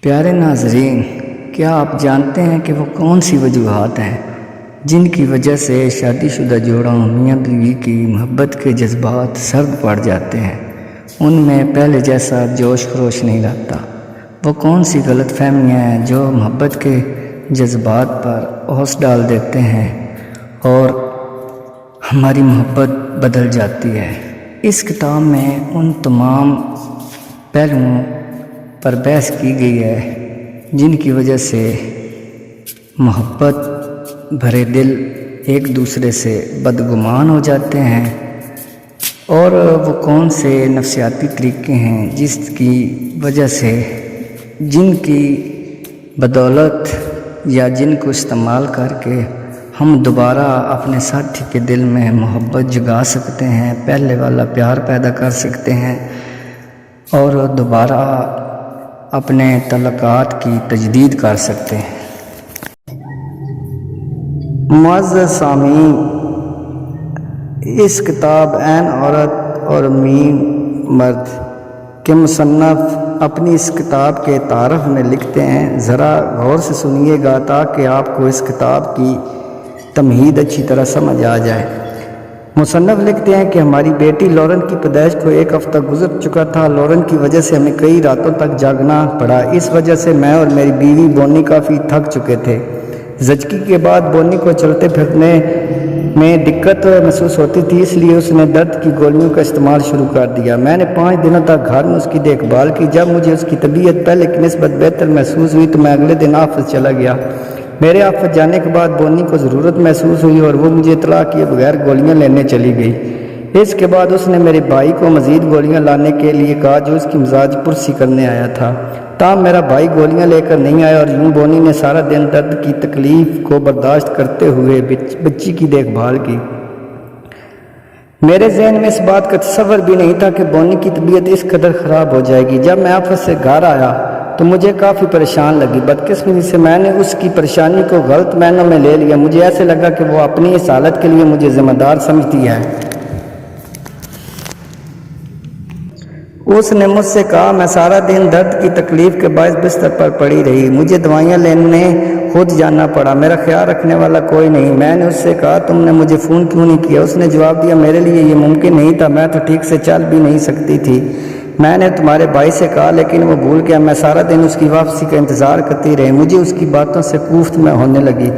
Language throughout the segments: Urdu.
پیارے ناظرین، کیا آپ جانتے ہیں کہ وہ کون سی وجوہات ہیں جن کی وجہ سے شادی شدہ جوڑوں میاں بیوی کی محبت کے جذبات سرد پڑ جاتے ہیں، ان میں پہلے جیسا جوش خروش نہیں رہتا؟ وہ کون سی غلط فہمیاں ہیں جو محبت کے جذبات پر اوس ڈال دیتے ہیں اور ہماری محبت بدل جاتی ہے؟ اس کتاب میں ان تمام پہلوؤں پر بحث کی گئی ہے جن کی وجہ سے محبت بھرے دل ایک دوسرے سے بدگمان ہو جاتے ہیں، اور وہ کون سے نفسیاتی طریقے ہیں جس کی وجہ سے جن کی بدولت یا جن کو استعمال کر کے ہم دوبارہ اپنے ساتھی کے دل میں محبت جگا سکتے ہیں، پہلے والا پیار پیدا کر سکتے ہیں اور دوبارہ اپنے تعلقات کی تجدید کر سکتے ہیں۔ معزز سامعین، اس کتاب عین عورت اور مین مرد کے مصنف اپنی اس کتاب کے تعارف میں لکھتے ہیں، ذرا غور سے سنیے گا تاکہ آپ کو اس کتاب کی تمہید اچھی طرح سمجھ آ جائے۔ مصنف لکھتے ہیں کہ ہماری بیٹی لورن کی پیدائش کو 1 ہفتہ گزر چکا تھا۔ لورن کی وجہ سے ہمیں کئی راتوں تک جاگنا پڑا۔ اس وجہ سے میں اور میری بیوی بونی کافی تھک چکے تھے۔ زچگی کے بعد بونی کو چلتے پھرنے میں دقت محسوس ہوتی تھی، اس لیے اس نے درد کی گولیوں کا استعمال شروع کر دیا۔ میں نے 5 دنوں تک گھر میں اس کی دیکھ بھال کی۔ جب مجھے اس کی طبیعت پہلے کی نسبت بہتر محسوس ہوئی تو میں اگلے دن آفس چلا گیا۔ میرے آفس جانے کے بعد بونی کو ضرورت محسوس ہوئی اور وہ مجھے اطلاع کیے بغیر گولیاں لینے چلی گئی۔ اس کے بعد اس نے میرے بھائی کو مزید گولیاں لانے کے لیے کہا جو اس کی مزاج پرسی کرنے آیا تھا، تاہم میرا بھائی گولیاں لے کر نہیں آیا، اور یوں بونی نے سارا دن درد کی تکلیف کو برداشت کرتے ہوئے بچی کی دیکھ بھال کی۔ میرے ذہن میں اس بات کا تصور بھی نہیں تھا کہ بونی کی طبیعت اس قدر خراب ہو جائے گی۔ جب میں آفس سے گھر آیا تو مجھے کافی پریشان لگی۔ بدقسمتی سے میں نے اس کی پریشانی کو غلط معنوں میں لے لیا۔ مجھے ایسے لگا کہ وہ اپنی اس حالت کے لیے مجھے ذمہ دار سمجھتی ہے۔ اس نے مجھ سے کہا میں سارا دن درد کی تکلیف کے باعث بستر پر پڑی رہی، مجھے دوائیاں لینے خود جانا پڑا، میرا خیال رکھنے والا کوئی نہیں۔ میں نے اس سے کہا تم نے مجھے فون کیوں نہیں کیا؟ اس نے جواب دیا میرے لیے یہ ممکن نہیں تھا، میں تو ٹھیک سے چل بھی نہیں سکتی تھی۔ میں نے تمہارے بھائی سے کہا لیکن وہ بھول گیا۔ میں سارا دن اس کی واپسی کا انتظار کرتی رہی، مجھے اس کی باتوں سے کوفت میں ہونے لگی۔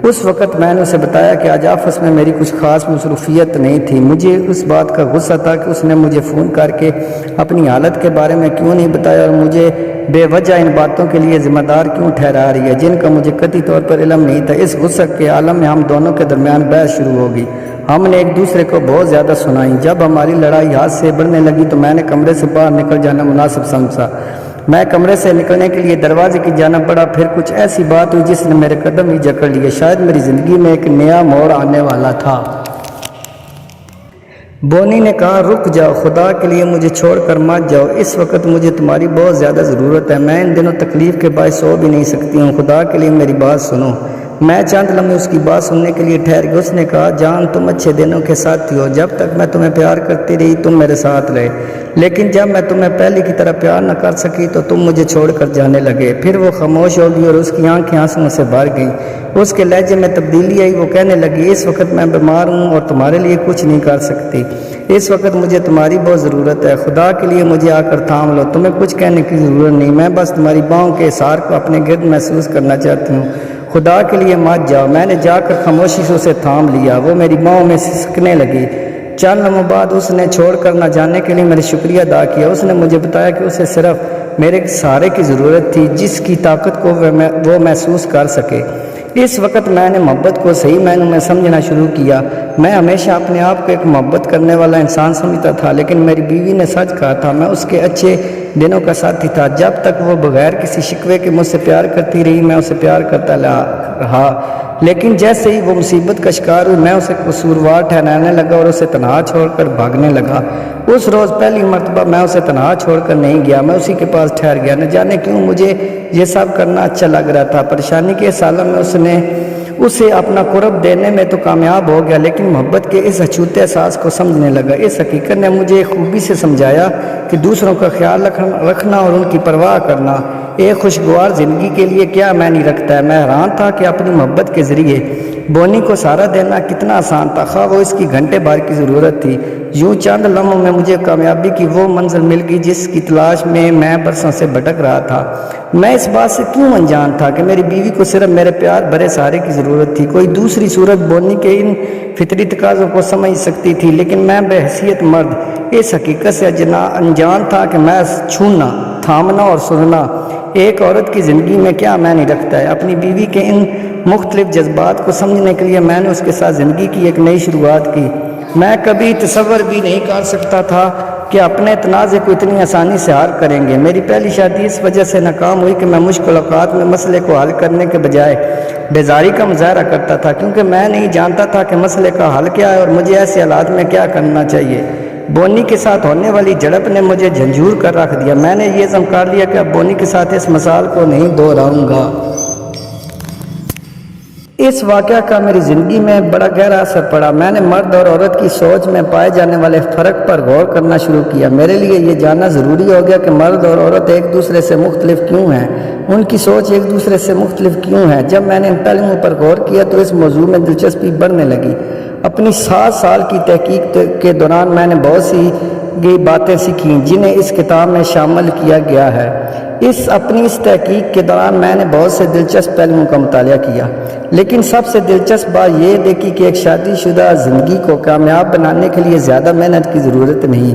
اس وقت میں نے اسے بتایا کہ آج آفس میں میری کچھ خاص مصروفیت نہیں تھی۔ مجھے اس بات کا غصہ تھا کہ اس نے مجھے فون کر کے اپنی حالت کے بارے میں کیوں نہیں بتایا اور مجھے بے وجہ ان باتوں کے لیے ذمہ دار کیوں ٹھہرا رہی ہے جن کا مجھے قطعی طور پر علم نہیں تھا۔ اس غصے کے عالم میں ہم دونوں کے درمیان بحث شروع ہو گئی۔ ہم نے ایک دوسرے کو بہت زیادہ سنائی۔ جب ہماری لڑائی حد سے بڑھنے لگی تو میں نے کمرے سے باہر نکل جانا مناسب سمجھا۔ میں کمرے سے نکلنے کے لیے دروازے کی جانب بڑھا، پھر کچھ ایسی بات ہوئی جس نے میرے قدم ہی جکڑ لیے۔ شاید میری زندگی میں ایک نیا موڑ آنے والا تھا۔ بونی نے کہا رک جاؤ، خدا کے لیے مجھے چھوڑ کر مت جاؤ، اس وقت مجھے تمہاری بہت زیادہ ضرورت ہے، میں ان دنوں تکلیف کے باعث سو بھی نہیں سکتی ہوں، خدا کے لیے میری بات سنو۔ میں چند لمحے اس کی بات سننے کے لیے ٹھہر گئی۔ اس نے کہا جان تم اچھے دنوں کے ساتھی ہو، جب تک میں تمہیں پیار کرتی رہی تم میرے ساتھ رہے، لیکن جب میں تمہیں پہلے کی طرح پیار نہ کر سکی تو تم مجھے چھوڑ کر جانے لگے۔ پھر وہ خاموش ہو گئی اور اس کی آنکھیں آنسوؤں سے بھر گئیں۔ اس کے لہجے میں تبدیلی آئی، وہ کہنے لگی اس وقت میں بیمار ہوں اور تمہارے لیے کچھ نہیں کر سکتی، اس وقت مجھے تمہاری بہت ضرورت ہے، خدا کے لیے مجھے آ کر تھام لو، تمہیں کچھ کہنے کی ضرورت نہیں، میں بس تمہاری باہوں کے احسار کو اپنے گرد محسوس کرنا چاہتی ہوں، خدا کے لیے مت جاؤ۔ میں نے جا کر خاموشی سے اسے تھام لیا، وہ میری باہوں میں سسکنے لگی۔ چند لمحوں بعد اس نے چھوڑ کر نہ جانے کے لیے میرا شکریہ ادا کیا۔ اس نے مجھے بتایا کہ اسے صرف میرے سہارے کی ضرورت تھی جس کی طاقت کو وہ محسوس کر سکے۔ اس وقت میں نے محبت کو صحیح معنوں میں سمجھنا شروع کیا۔ میں ہمیشہ اپنے آپ کو ایک محبت کرنے والا انسان سمجھتا تھا، لیکن میری بیوی نے سچ کہا تھا، میں اس کے اچھے دنوں کا ساتھی تھا۔ جب تک وہ بغیر کسی شکوے کے مجھ سے پیار کرتی رہی میں اسے پیار کرتا رہا، لیکن جیسے ہی وہ مصیبت کا شکار ہوئی میں اسے قصوروار ٹھہرانے لگا اور اسے تنہا چھوڑ کر بھاگنے لگا۔ اس روز پہلی مرتبہ میں اسے تنہا چھوڑ کر نہیں گیا، میں اسی کے پاس ٹھہر گیا۔ نہ جانے کیوں مجھے یہ سب کرنا اچھا لگ رہا تھا۔ پریشانی کے اس عالم میں اسے اپنا قرب دینے میں تو کامیاب ہو گیا، لیکن محبت کے اس اچھوتے احساس کو سمجھنے لگا۔ اس حقیقت نے مجھے خوبی سے سمجھایا کہ دوسروں کا خیال رکھنا اور ان کی پرواہ کرنا ایک خوشگوار زندگی کے لیے کیا معنی رکھتا ہے۔ میں حیران تھا کہ اپنی محبت کے ذریعے بونی کو سہارا دینا کتنا آسان تھا، خواہ وہ اس کی گھنٹے بھر کی ضرورت تھی۔ یوں چند لمحوں میں مجھے کامیابی کی وہ منزل مل گئی جس کی تلاش میں برسوں سے بھٹک رہا تھا۔ میں اس بات سے کیوں انجان تھا کہ میری بیوی کو صرف میرے پیار بھرے سہارے کی ضرورت تھی۔ کوئی دوسری صورت بونی کے ان فطری تقاضوں کو سمجھ سکتی تھی، لیکن میں بے حیثیت مرد اس حقیقت سے انجان تھا کہ میں چھونا، تھامنا اور سننا ایک عورت کی زندگی میں کیا معنی رکھتا ہے۔ اپنی بیوی کے ان مختلف جذبات کو سمجھنے کے لیے میں نے اس کے ساتھ زندگی کی ایک نئی شروعات کی۔ میں کبھی تصور بھی نہیں کر سکتا تھا کہ اپنے تنازع کو اتنی آسانی سے حل کریں گے۔ میری پہلی شادی اس وجہ سے ناکام ہوئی کہ میں مشکل اوقات میں مسئلے کو حل کرنے کے بجائے بیزاری کا مظاہرہ کرتا تھا، کیونکہ میں نہیں جانتا تھا کہ مسئلے کا حل کیا ہے اور مجھے ایسے حالات میں کیا کرنا چاہیے۔ بونی کے ساتھ ہونے والی جھڑپ نے مجھے جھنجھور کر رکھ دیا۔ میں نے یہ عزم کر لیا کہ اب بونی کے ساتھ اس مثال کو نہیں دہراؤں گا۔ اس واقعہ کا میری زندگی میں بڑا گہرا اثر پڑا۔ میں نے مرد اور عورت کی سوچ میں پائے جانے والے فرق پر غور کرنا شروع کیا۔ میرے لیے یہ جاننا ضروری ہو گیا کہ مرد اور عورت ایک دوسرے سے مختلف کیوں ہیں، ان کی سوچ ایک دوسرے سے مختلف کیوں ہے۔ جب میں نے ان پہلوؤں پر غور کیا تو اس موضوع میں دلچسپی بڑھنے لگی۔ اپنی 7 سال کی تحقیق کے دوران میں نے بہت سی باتیں سیکھیں جنہیں اس کتاب میں شامل کیا گیا ہے۔ اپنی تحقیق کے دوران میں نے بہت سے دلچسپ پہلوؤں کا مطالعہ کیا، لیکن سب سے دلچسپ بات یہ دیکھی کہ ایک شادی شدہ زندگی کو کامیاب بنانے کے لیے زیادہ محنت کی ضرورت نہیں۔